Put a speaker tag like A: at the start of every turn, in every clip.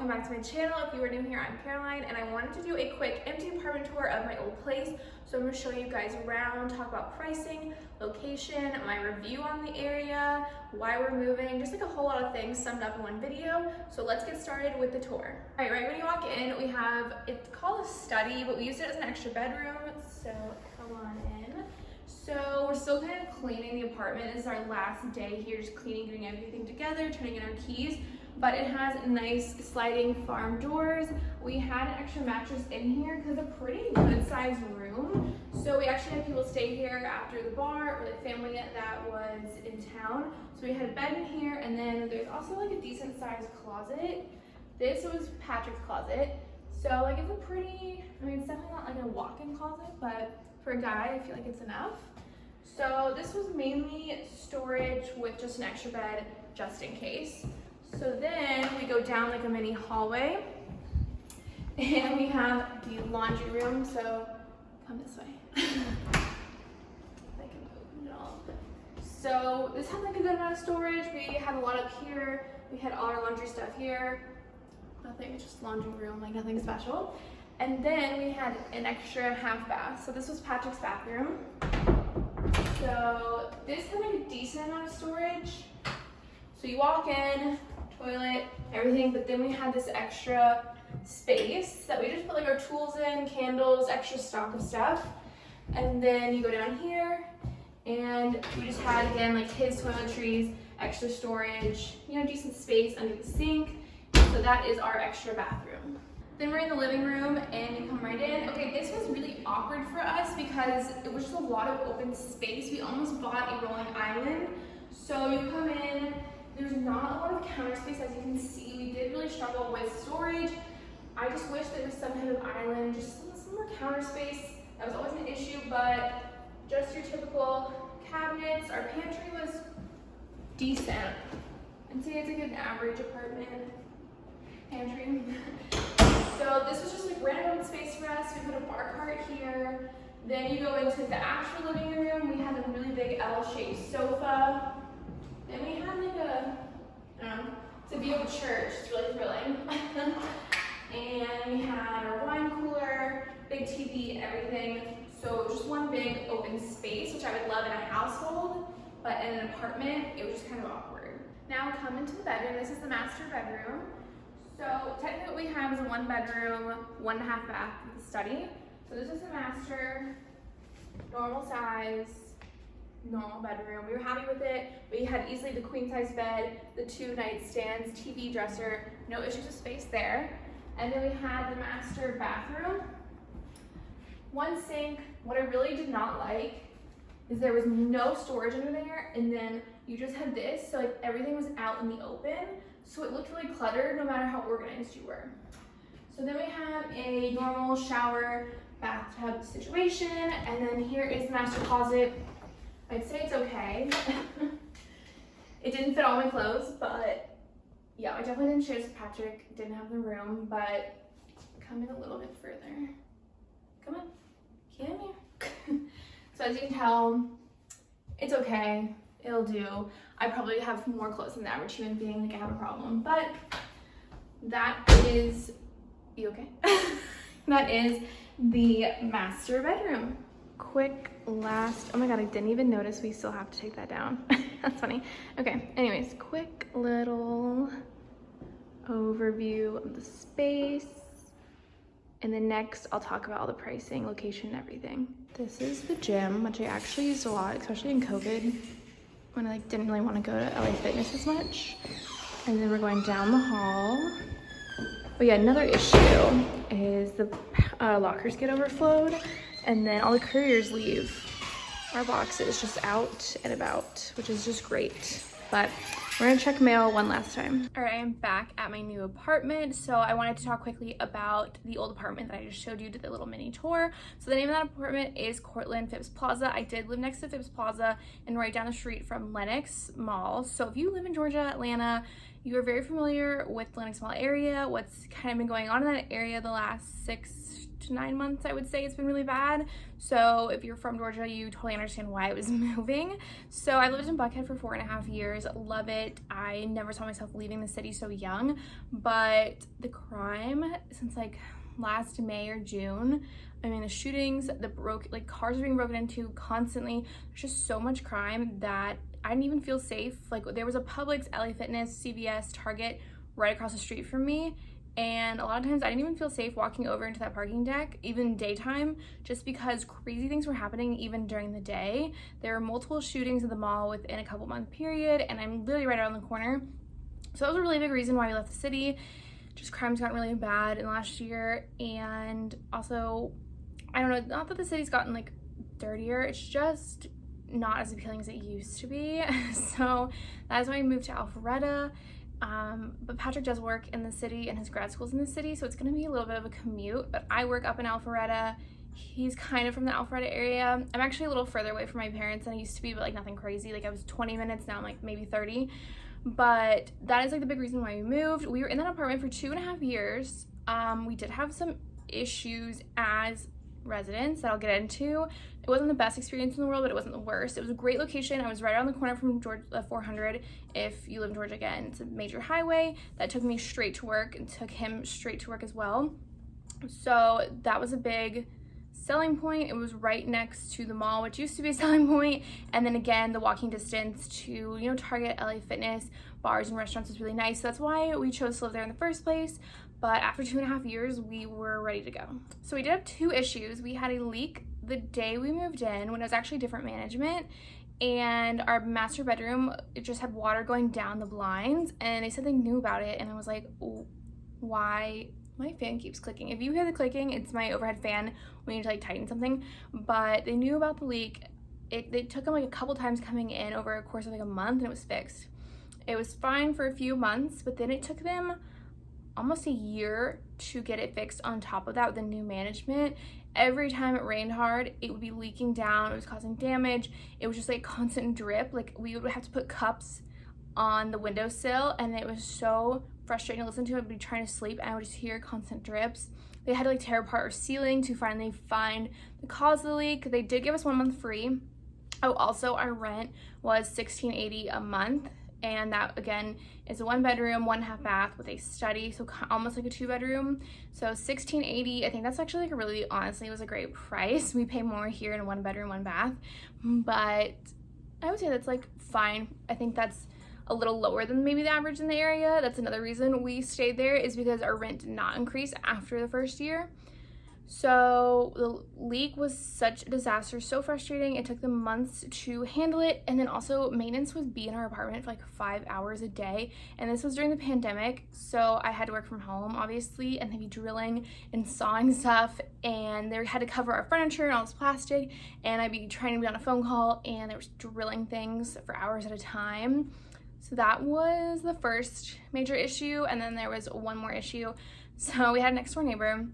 A: welcome back to my channel. If you are new here, I'm Caroline, and I wanted to do a quick empty apartment tour of my old place. So I'm going to show you guys around, talk about pricing, location, my review on the area, why we're moving, just like a whole lot of things summed up in one video. So let's get started with the tour. All right, when you walk in, we have, it's called a study, but we used it as an extra bedroom, so come on in. So we're still kind of cleaning the apartment. This is our last day here, just cleaning, getting everything together, turning in our keys. But it has nice sliding farm doors. We had an extra mattress in here because it's a pretty good sized room. So we actually had people stay here after the bar or the family that was in town. So we had a bed in here, and then there's also like a decent sized closet. This was Patrick's closet. So like it's a pretty, I mean, it's definitely not like a walk-in closet, but for a guy, I feel like it's enough. So this was mainly storage with just an extra bed just in case. So then we go down like a mini hallway and we have the laundry room. So come this way. I can open it all. So this had like a good amount of storage. We had a lot up here. We had all our laundry stuff here. Nothing, it's just laundry room, like nothing special. And then we had an extra half bath. So this was Patrick's bathroom. So this had like a decent amount of storage. So you walk in, toilet, everything, but then we had this extra space that we just put like our tools in, candles, extra stock of stuff. And then you go down here and we just had, again, like his toiletries, extra storage, you know, decent space under the sink. So that is our extra bathroom. Then we're in the living room and you come right in. Okay, this was really awkward for us because it was just a lot of open space. We almost bought a rolling island. So you come in, there's not a lot of counter space, as you can see. We did really struggle with storage. I just wish there was some kind of island, just some more counter space. That was always an issue, but just your typical cabinets. Our pantry was decent. I'd say it's like an average apartment pantry. So this was just like random space for us. We put a bar cart here. Then you go into the actual living room. We had a really big L-shaped sofa. Then we had like a, I don't know, it's a view of a church. It's really thrilling. And we had our wine cooler, big TV, everything. So just one big open space, which I would love in a household, but in an apartment, it was just kind of awkward. Now come into the bedroom. This is the master bedroom. So technically what we have is a 1 bedroom, 1.5 bath with a study. So this is the master, normal size, normal bedroom. We were happy with it. We had easily the queen size bed, the 2 nightstands, TV dresser, no issues with space there. And then we had the master bathroom, 1 sink. What I really did not like is there was no storage under there, and then you just had this, so like everything was out in the open. So it looked really cluttered no matter how organized you were. So then we have a normal shower bathtub situation, and then here is the master closet. I'd say it's okay. It didn't fit all my clothes, but yeah, I definitely didn't share this with Patrick. Didn't have the room, but come in a little bit further. Come on, get in here. So as you can tell, it's okay. It'll do. I probably have more clothes than the average human being, like I have a problem, but that is, you okay? That is the master bedroom. Quick last, oh my God, I didn't even notice we still have to take that down. That's funny. Okay, anyways, quick little overview of the space. And then next I'll talk about all the pricing, location, and everything. This is the gym, which I actually used a lot, especially in COVID, when I like didn't really want to go to LA Fitness as much. And then we're going down the hall. But yeah, another issue is the lockers get overflowed, and then all the couriers leave our boxes just out and about, which is just great. But we're gonna check mail one last time. All right, I am back at my new apartment. So I wanted to talk quickly about the old apartment that I just showed you, did the little mini tour. So the name of that apartment is Cortland Phipps Plaza. I did live next to Phipps Plaza and right down the street from Lenox Mall. So if you live in Georgia, Atlanta, you are very familiar with the Lenox Mall area, what's kind of been going on in that area the last 6 to 9 months, I would say. It's been really bad. So if you're from Georgia, you totally understand why it was moving. So I lived in Buckhead for 4.5 years, love it. it. I never saw myself leaving the city so young, but the crime since like last May or June, I mean, the shootings, cars are being broken into constantly. There's just so much crime that I didn't even feel safe. Like, there was a Publix, LA Fitness, CVS, Target right across the street from me, and a lot of times I didn't even feel safe walking over into that parking deck, even daytime, just because crazy things were happening even during the day. There were multiple shootings at the mall within a couple month period, and I'm literally right around the corner. So that was a really big reason why we left the city. Just crime's gotten really bad in the last year, and also, I don't know, not that the city's gotten like dirtier, it's just not as appealing as it used to be. So that's why I moved to Alpharetta. But Patrick does work in the city and his grad school's in the city, so it's gonna be a little bit of a commute, but I work up in Alpharetta. He's kind of from the Alpharetta area. I'm actually a little further away from my parents than I used to be, but like nothing crazy. Like I was 20 minutes, now I'm like maybe 30. But that is like the big reason why we moved. We were in that apartment for 2.5 years. We did have some issues as residents that I'll get into. It wasn't the best experience in the world, but it wasn't the worst. It was a great location. I was right around the corner from Georgia 400. If you live in Georgia, again, it's a major highway that took me straight to work and took him straight to work as well. So that was a big selling point. It was right next to the mall, which used to be a selling point, and then again the walking distance to, you know, Target, LA Fitness, bars and restaurants was really nice. So that's why we chose to live there in the first place. But after 2.5 years, we were ready to go. So we did have 2 issues. We had a leak the day we moved in when it was actually different management, and our master bedroom, it just had water going down the blinds, and they said they knew about it, and I was like, oh, why? My fan keeps clicking. If you hear the clicking, it's my overhead fan. We need to like tighten something. But they knew about the leak. They took them like a couple times coming in over a course of like a month, and it was fixed. It was fine for a few months, but then it took them almost a year to get it fixed. On top of that, with the new management, every time it rained hard, it would be leaking down. It was causing damage. It was just like constant drip. Like we would have to put cups on the windowsill, and it was so frustrating to listen to. I'd be trying to sleep and I would just hear constant drips. They had to like tear apart our ceiling to finally find the cause of the leak. They did give us 1 month free. Oh, also our rent was $16.80 a month, and that again is a 1-bedroom, 1.5 bath with a study, so almost like a 2-bedroom. So $16.80, I think that's actually like a really, honestly, it was a great price. We pay more here in a 1-bedroom, 1 bath, but I would say that's like fine. I think that's a little lower than maybe the average in the area. That's another reason we stayed there, is because our rent did not increase after the first year. So the leak was such a disaster, so frustrating. It took them months to handle it, and then also maintenance would be in our apartment for like 5 hours a day, and this was during the pandemic, so I had to work from home obviously, and they'd be drilling and sawing stuff, and they had to cover our furniture and all this plastic, and I'd be trying to be on a phone call, and they were drilling things for hours at a time. So that was the first major issue, and then there was one more issue. So we had a next door neighbor.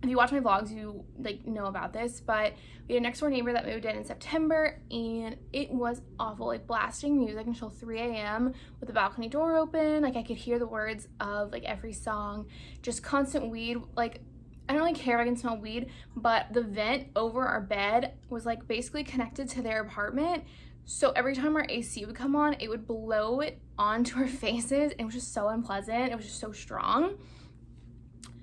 A: If you watch my vlogs, you like know about this, but we had a next door neighbor that moved in September, and it was awful, like blasting music until 3 a.m. with the balcony door open. Like I could hear the words of like every song, just constant weed. Like I don't really care if I can smell weed, but the vent over our bed was like basically connected to their apartment. So every time our AC would come on, it would blow it onto our faces. It was just so unpleasant. It was just so strong.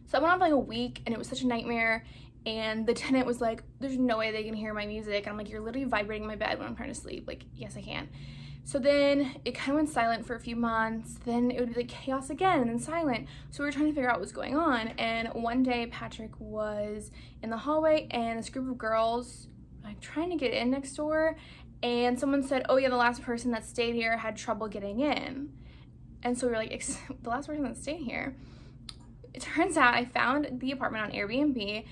A: So I went on for like a week, and it was such a nightmare, and the tenant was like, there's no way they can hear my music. And I'm like, you're literally vibrating my bed when I'm trying to sleep. Like, yes, I can. So then it kind of went silent for a few months. Then it would be like chaos again, and then silent. So we were trying to figure out what was going on. And one day Patrick was in the hallway, and this group of girls like trying to get in next door, and someone said, oh yeah, the last person that stayed here had trouble getting in. And so we were like, the last person that stayed here. It turns out I found the apartment on Airbnb.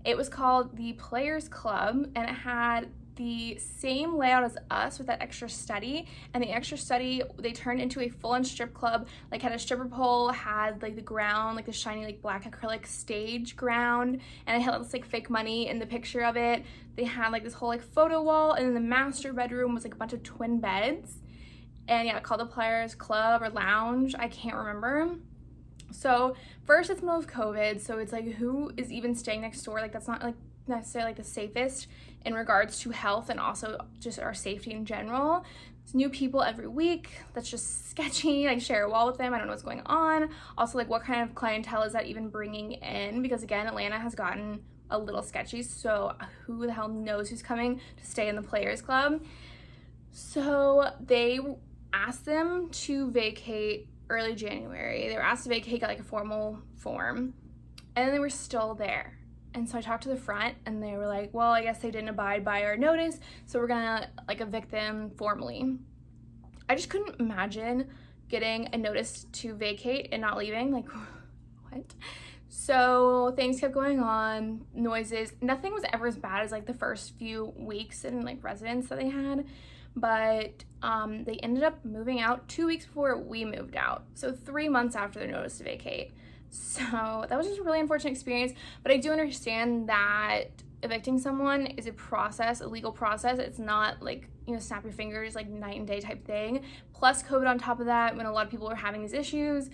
A: It was called the Players Club, and it had the same layout as us with that extra study, and the extra study they turned into a full-on strip club. Like had a stripper pole, had like the ground, like the shiny like black acrylic stage ground, and it had this like fake money in the picture of it. They had like this whole like photo wall, and then the master bedroom was like a bunch of twin beds, and yeah, called the Players Club or Lounge, I can't remember. So first, it's the middle of COVID, so it's like, who is even staying next door? Like that's not like necessarily like the safest in regards to health and also just our safety in general. It's new people every week. That's just sketchy. I share a wall with them. I don't know what's going on. Also, like, what kind of clientele is that even bringing in? Because again, Atlanta has gotten a little sketchy, so who the hell knows who's coming to stay in the Players Club. So they asked them to vacate early January. They were asked to vacate, got like a formal form, and then they were still there. And so I talked to the front and they were like, well, I guess they didn't abide by our notice, so we're gonna like evict them formally. I just couldn't imagine getting a notice to vacate and not leaving. Like, what? So things kept going on, noises. Nothing was ever as bad as like the first few weeks in like residence that they had, but they ended up moving out 2 weeks before we moved out. So 3 months after their notice to vacate. So that was just a really unfortunate experience, but I do understand that evicting someone is a process, a legal process. It's not like, you know, snap your fingers, like night and day type thing. Plus COVID on top of that, when a lot of people are having these issues.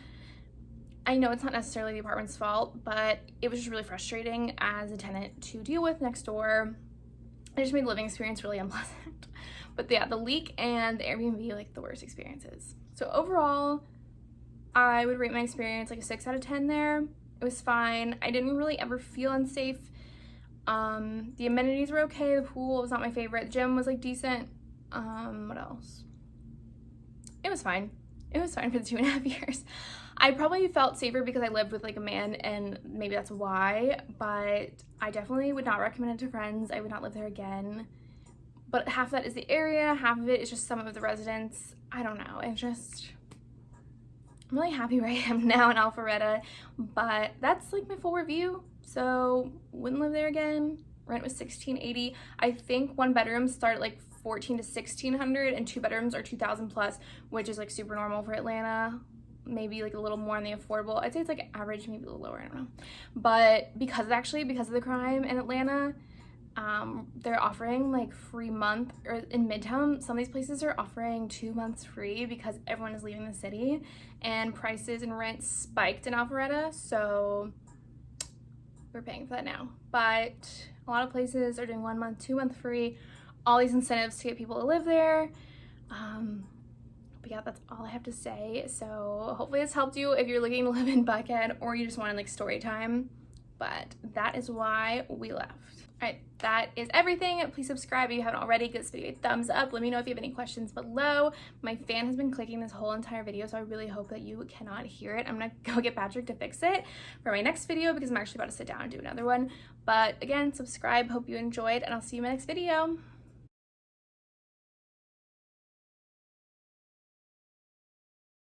A: I know it's not necessarily the apartment's fault, but it was just really frustrating as a tenant to deal with next door. It just made the living experience really unpleasant. But yeah, the leak and the Airbnb, like the worst experiences. So overall, I would rate my experience like a 6 out of 10 there. It was fine. I didn't really ever feel unsafe. The amenities were okay. The pool was not my favorite. The gym was like decent. What else? It was fine. It was fine for the 2.5 years. I probably felt safer because I lived with like a man, and maybe that's why, but I definitely would not recommend it to friends. I would not live there again. But half of that is the area, half of it is just some of the residents. I don't know. It's just, I'm really happy where I am now in Alpharetta, but that's like my full review. So wouldn't live there again. Rent was $1,680. I think 1 bedroom start like $1,400 to $1,600, and 2 bedrooms are $2,000 plus, which is like super normal for Atlanta. Maybe like a little more on the affordable. I'd say it's like average, maybe a little lower, I don't know. But because of the crime in Atlanta, they're offering like free month, or in Midtown, some of these places are offering 2 months free because everyone is leaving the city, and prices and rents spiked in Alpharetta, so we're paying for that now. But a lot of places are doing 1 month, 2 month free, all these incentives to get people to live there. But yeah, that's all I have to say. So hopefully this helped you if you're looking to live in Buckhead or you just wanted like story time. But that is why we left. All right, that is everything. Please subscribe if you haven't already. Give this video a thumbs up. Let me know if you have any questions below. My fan has been clicking this whole entire video, so I really hope that you cannot hear it. I'm gonna go get Patrick to fix it for my next video because I'm actually about to sit down and do another one. But again, subscribe. Hope you enjoyed, and I'll see you in my next video.